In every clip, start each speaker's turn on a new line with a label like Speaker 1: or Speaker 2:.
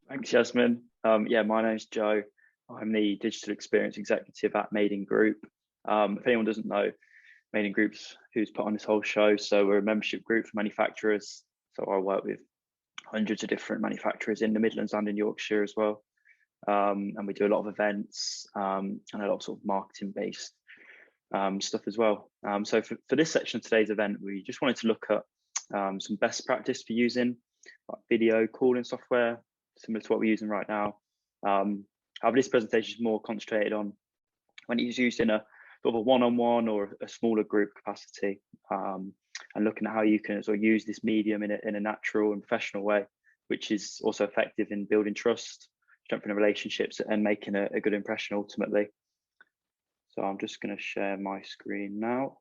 Speaker 1: Thanks, Jasmine. Yeah, my name's Joe. I'm the digital experience executive at Made Group. If anyone doesn't know, Made Group's who's put on this whole show. So we're a membership group for manufacturers. So I work with hundreds of different manufacturers in the Midlands and in Yorkshire as well. And we do a lot of events and a lot of sort of marketing based stuff as well. So for this section of today's event, we just wanted to look at some best practice for using like video calling software, similar to what we're using right now. However, this presentation is more concentrated on when it's used in a sort of a one-on-one or a smaller group capacity, and looking at how you can sort of use this medium in a natural and professional way, which is also effective in building trust, strengthening relationships, and making a good impression ultimately. So I'm just going to share my screen now.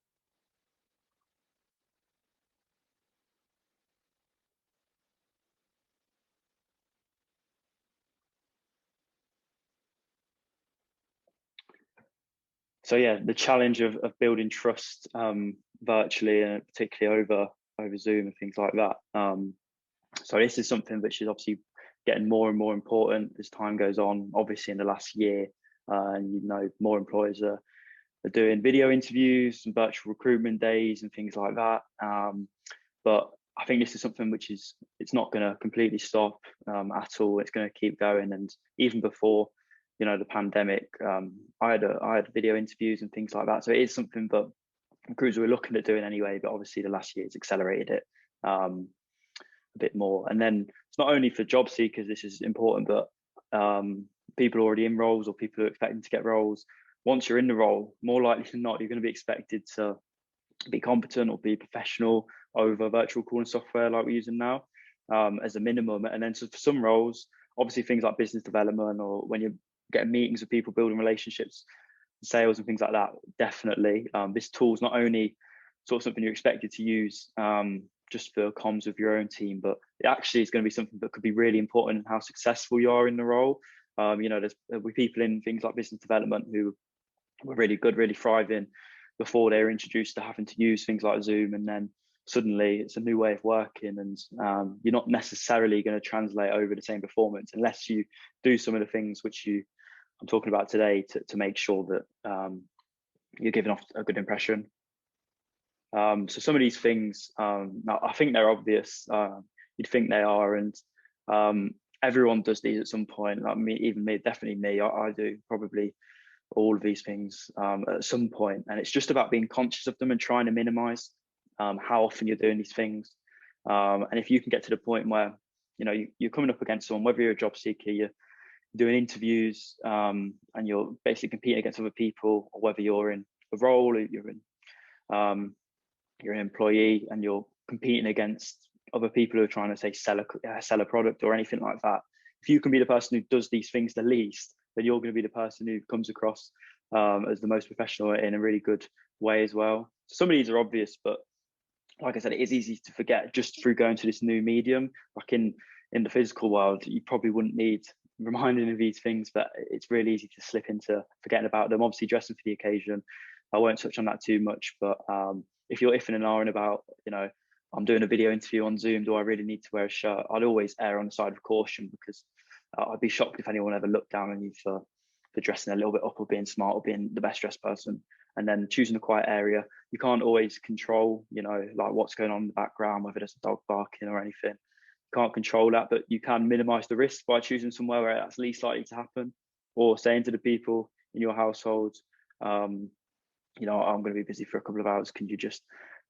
Speaker 1: So yeah, the challenge of building trust virtually, and particularly over Zoom and things like that. So this is something which is obviously getting more and more important as time goes on. Obviously, in the last year, and more employers are doing video interviews and virtual recruitment days and things like that. But I think this is something which it's not going to completely stop at all. It's going to keep going, and even before the pandemic, I had video interviews and things like that. So it is something that recruiters were looking at doing anyway, but obviously the last year's accelerated it a bit more. And then it's not only for job seekers this is important, but people already in roles or people who are expecting to get roles. Once you're in the role, more likely than not, you're going to be expected to be competent or be professional over virtual calling software like we're using now, as a minimum. And then so for some roles, obviously things like business development or when you're getting meetings with people, building relationships, sales and things like that, definitely. This tool is not only sort of something you're expected to use just for comms with your own team, but it actually is going to be something that could be really important in how successful you are in the role. There's people in things like business development who were really good, really thriving before they were introduced to having to use things like Zoom, and then suddenly it's a new way of working, and you're not necessarily going to translate over the same performance unless you do some of the things which I'm talking about today to make sure that you're giving off a good impression. So some of these things, now I think they're obvious. You'd think they are, and everyone does these at some point. Like me, even me, definitely me. I do probably all of these things at some point, and it's just about being conscious of them and trying to minimize how often you're doing these things. And if you can get to the point where you're coming up against someone, whether you're a job seeker, you're doing interviews, and you're basically competing against other people, or whether you're in a role, or you're an employee and you're competing against other people who are trying to say sell a product or anything like that. If you can be the person who does these things the least, then you're going to be the person who comes across as the most professional in a really good way as well. So some of these are obvious, but like I said, it is easy to forget just through going to this new medium. Like in the physical world, you probably wouldn't need reminding of these things, but it's really easy to slip into forgetting about them. Obviously, dressing for the occasion. I won't touch on that too much, but if you're iffing and ahhing about, I'm doing a video interview on Zoom, do I really need to wear a shirt? I'd always err on the side of caution, because I'd be shocked if anyone ever looked down on you for dressing a little bit up or being smart or being the best dressed person. And then choosing a quiet area, you can't always control, like what's going on in the background, whether there's a dog barking or anything. You can't control that, but you can minimize the risk by choosing somewhere where that's least likely to happen, or saying to the people in your household, I'm going to be busy for a couple of hours. Can you just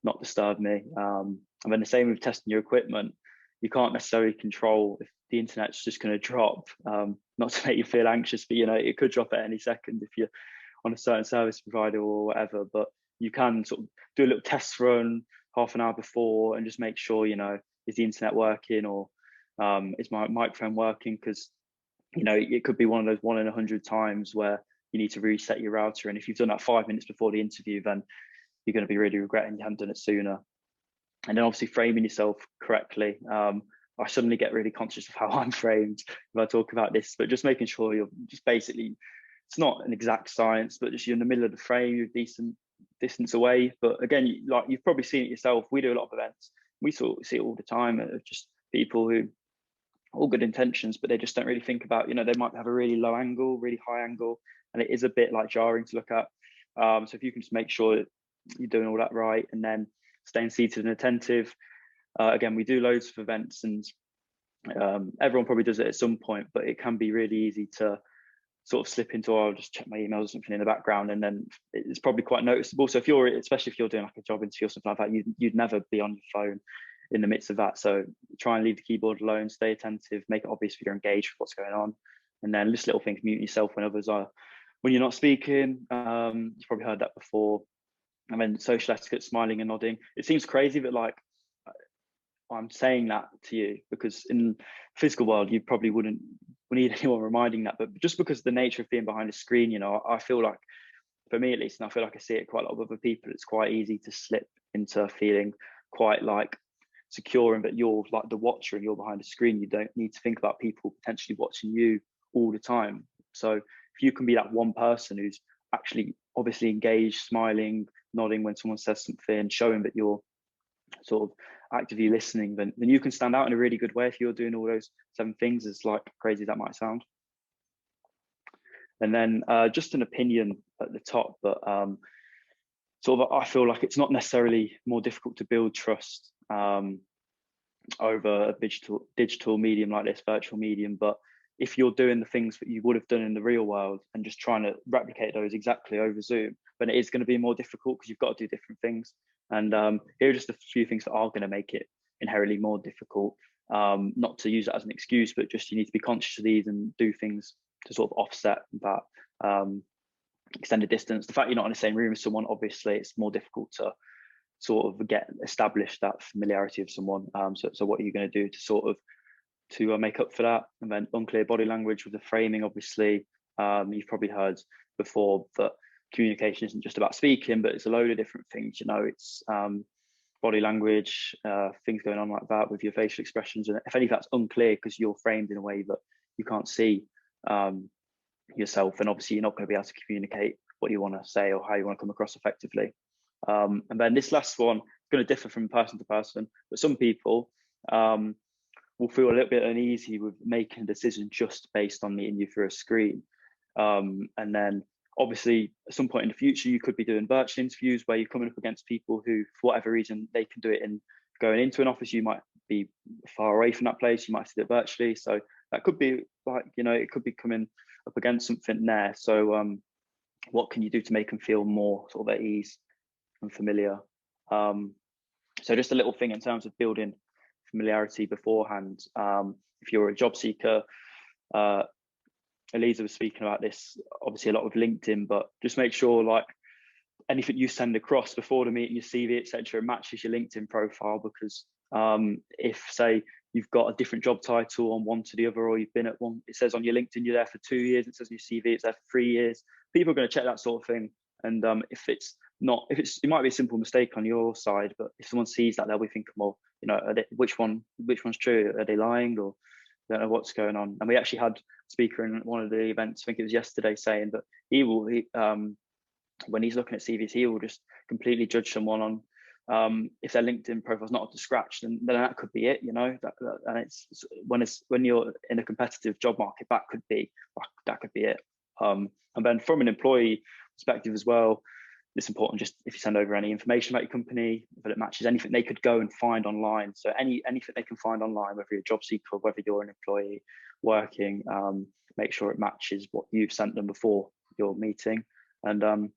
Speaker 1: not disturb me? And then the same with testing your equipment. You can't necessarily control if the internet's just going to drop. Not to make you feel anxious, but it could drop at any second if you're on a certain service provider or whatever. But you can sort of do a little test run half an hour before and just make sure, is the internet working, or is my microphone working? Because it could be one of those 1 in 100 times where you need to reset your router, and if you've done that 5 minutes before the interview, then you're going to be really regretting you haven't done it sooner. And then obviously framing yourself correctly. I suddenly get really conscious of how I'm framed if I talk about this, but just making sure you're just basically, it's not an exact science, but just you're in the middle of the frame, you're decent distance away. But again, like you've probably seen it yourself, we do a lot of events. We see it all the time of just people who all good intentions, but they just don't really think about, they might have a really low angle, really high angle, and it is a bit like jarring to look at. So if you can just make sure that you're doing all that right, and then staying seated and attentive. Again, we do loads of events, and everyone probably does it at some point, but it can be really easy to sort of slip into, I'll just check my emails or something in the background, and then it's probably quite noticeable. So especially if you're doing like a job interview or something like that, you'd never be on your phone in the midst of that. So try and leave the keyboard alone, stay attentive, make it obvious if you're engaged with what's going on, and then just little things, mute yourself when you're not speaking. You've probably heard that before. And then social etiquette, smiling and nodding. It seems crazy, but like, I'm saying that to you because in the physical world, you probably wouldn't need anyone reminding that. But just because of the nature of being behind a screen, I feel like, for me at least, and I feel like I see it quite a lot of other people, it's quite easy to slip into feeling quite like secure, and that you're like the watcher and you're behind a screen. You don't need to think about people potentially watching you all the time. So if you can be that one person who's actually obviously engaged, smiling, nodding when someone says something, showing that you're sort of actively listening, then you can stand out in a really good way if you're doing all those 7 things, as like crazy as that might sound. And then just an opinion at the top, but sort of I feel like it's not necessarily more difficult to build trust over a digital medium like this, virtual medium, but if you're doing the things that you would have done in the real world and just trying to replicate those exactly over Zoom, then it is going to be more difficult because you've got to do different things. And here are just a few things that are going to make it inherently more difficult. Not to use that as an excuse, but just you need to be conscious of these and do things to sort of offset that extended distance. The fact you're not in the same room as someone, obviously, it's more difficult to sort of establish that familiarity of someone. So what are you going to do to sort of to make up for that? And then unclear body language with the framing, obviously. You've probably heard before that communication isn't just about speaking, but it's a load of different things. It's body language, things going on like that with your facial expressions. And if any of that's unclear because you're framed in a way that you can't see yourself, and obviously you're not going to be able to communicate what you want to say or how you want to come across effectively. And then this last one is going to differ from person to person, but some people will feel a little bit uneasy with making a decision just based on meeting you through a screen. And then obviously at some point in the future, you could be doing virtual interviews where you're coming up against people who, for whatever reason, they can do it in going into an office. You might be far away from that place. You might have to do it virtually. So that could be like, it could be coming up against something there. So what can you do to make them feel more sort of at ease and familiar? So just a little thing in terms of building familiarity beforehand. If you're a job seeker, Eliza was speaking about this, obviously a lot with LinkedIn, but just make sure like anything you send across before the meeting, your CV, etc., matches your LinkedIn profile. Because if, say, you've got a different job title on one to the other, or you've been at one, it says on your LinkedIn you're there for 2 years, it says on your CV it's there for 3 years, people are going to check that sort of thing. And if it's not, it might be a simple mistake on your side, but if someone sees that, they'll be thinking, well, which one's true? Are they lying, or don't know what's going on? And we actually had a speaker in one of the events, I think it was yesterday, saying that when he's looking at CVs, he will just completely judge someone on if their LinkedIn profile's not up to scratch, then that could be it, and it's when you're in a competitive job market, that could be it. And then from an employee perspective as well, it's important just if you send over any information about your company, that it matches anything they could go and find online. So anything they can find online, whether you're a job seeker or whether you're an employee working, make sure it matches what you've sent them before your meeting. And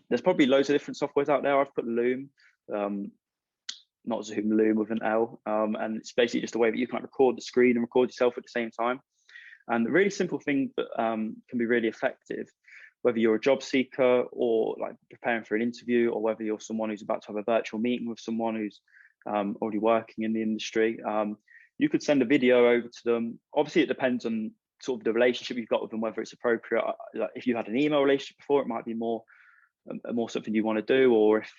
Speaker 1: there's probably loads of different softwares out there. I've put Loom, not Zoom, Loom with an L, and it's basically just a way that you can record the screen and record yourself at the same time. And a really simple thing that can be really effective, whether you're a job seeker or like preparing for an interview, or whether you're someone who's about to have a virtual meeting with someone who's already working in the industry, you could send a video over to them. Obviously, it depends on sort of the relationship you've got with them, whether it's appropriate. Like if you had an email relationship before, it might be more something you want to do, or if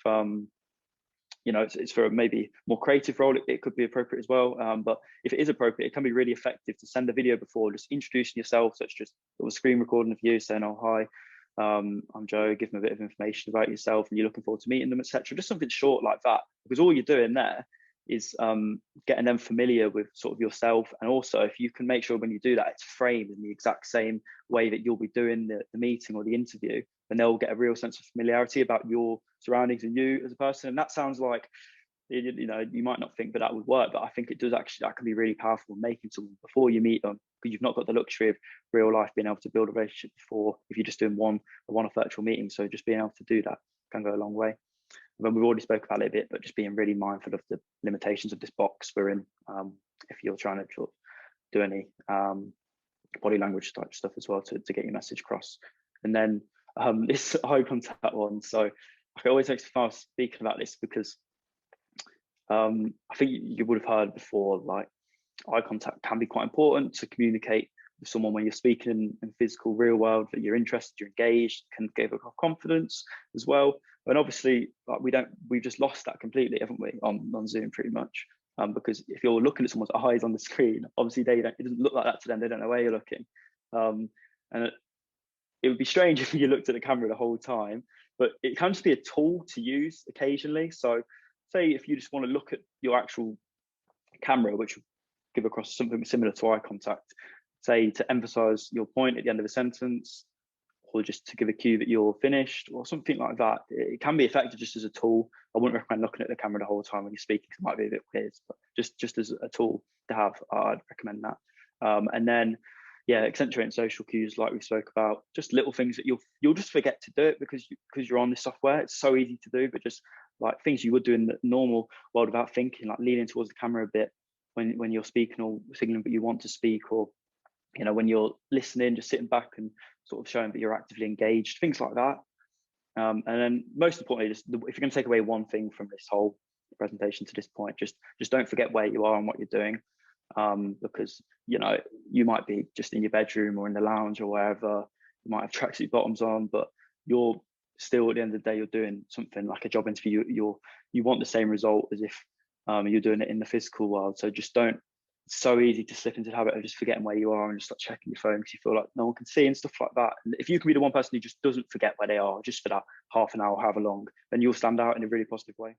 Speaker 1: it's for a maybe more creative role, it could be appropriate as well. But if it is appropriate, it can be really effective to send a video before, just introducing yourself. So it's just a screen recording of you saying, "Oh, hi, I'm Joe," give them a bit of information about yourself and you're looking forward to meeting them, etc. Just something short like that, because all you're doing there is getting them familiar with sort of yourself. And also, if you can make sure when you do that, it's framed in the exact same way that you'll be doing the meeting or the interview, then they'll get a real sense of familiarity about your surroundings and you as a person. And that sounds like, you know, you might not think that would work, but I think it does actually, that can be really powerful, making someone before you meet them, because you've not got the luxury of real life being able to build a relationship before, if you're just doing one-off virtual meeting. So just being able to do that can go a long way. When we've already spoke about it a bit, but just being really mindful of the limitations of this box we're in, if you're trying to do any body language type stuff as well to get your message across. And then this eye contact one, so I always make fun speaking about this, because I think you would have heard before, like, eye contact can be quite important to communicate with someone when you're speaking in physical real world, that you're interested, you're engaged, can give a confidence as well. And obviously, like, we've just lost that completely, haven't we, on Zoom pretty much, because if you're looking at someone's eyes on the screen, obviously it doesn't look like that to them, they don't know where you're looking, and it would be strange if you looked at the camera the whole time, but it can just be a tool to use occasionally. So say if you just want to look at your actual camera, which will give across something similar to eye contact, say to emphasize your point at the end of a sentence, or just to give a cue that you're finished or something like that, it can be effective just as a tool. I wouldn't recommend looking at the camera the whole time when you're speaking, because it might be a bit weird, but just as a tool to have, I'd recommend that. And then, yeah, accentuating social cues, like we spoke about, just little things that you'll just forget to do it because you're on this software. It's so easy to do, but just like things you would do in the normal world without thinking, like leaning towards the camera a bit when you're speaking, or signaling that you want to speak, or, you know, when you're listening, just sitting back and sort of showing that you're actively engaged, things like that. And then most importantly, if you're going to take away one thing from this whole presentation to this point, just don't forget where you are and what you're doing, because, you know, you might be just in your bedroom or in the lounge or wherever, you might have tracksuit bottoms on, but you're still, at the end of the day, you're doing something like a job interview. You want the same result as if you're doing it in the physical world. So just don't. It's so easy to slip into the habit of just forgetting where you are and just start checking your phone because you feel like no one can see and stuff like that. And if you can be the one person who just doesn't forget where they are just for that half an hour, however long, then you'll stand out in a really positive way.